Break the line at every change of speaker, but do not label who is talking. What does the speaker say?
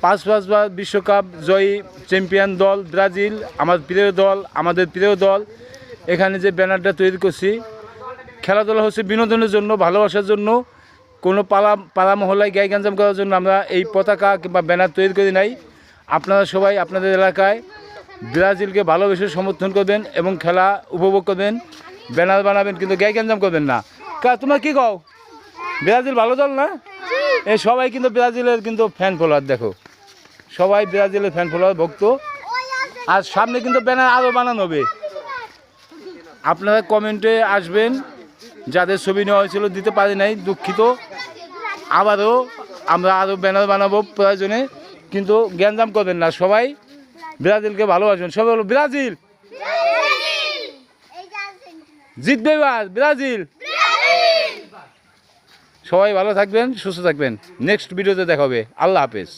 5বার বিশ্বকাপ জয়ী চ্যাম্পিয়ন দল ব্রাজিল, আমাদের প্রিয় দল। এখানে যে ব্যানারটা তৈরি করছি, খেলাধুলা হচ্ছে বিনোদনের জন্য, ভালোবাসার জন্য, কোনো পাড়া মহল্লায় গায়ে গঞ্জাম করার জন্য আমরা এই পতাকা কিংবা ব্যানার তৈরি করি নাই। আপনারা সবাই আপনাদের এলাকায় ব্রাজিলকে ভালোবেসে সমর্থন করবেন এবং খেলা উপভোগ করবেন, ব্যানার বানাবেন, কিন্তু গায়ে গঞ্জাম করবেন না। তোমরা কী কও? ব্রাজিল ভালো দল না? এই সবাই কিন্তু ব্রাজিলের কিন্তু ফ্যান ফলোয়ার, দেখো সবাই ব্রাজিলের ফ্যান ফলোয়ার, ভক্ত। আর সামনে কিন্তু ব্যানার আরও বানানো হবে। আপনারা কমেন্টে আসবেন, যাদের ছবি নেওয়া হয়েছিল দিতে পারি নাই, দুঃখিত। আমরা আরও ব্যানার বানাবো প্রয়োজনে, কিন্তু গ্যাঞ্জাম করবেন না, সবাই ব্রাজিলকে ভালোবাসবেন। সবাই বলো ব্রাজিল জিতবে, এবার ব্রাজিল। সবাই ভালো থাকবেন, সুস্থ থাকবেন। নেক্সট ভিডিওতে দেখা হবে। আল্লাহ হাফেজ।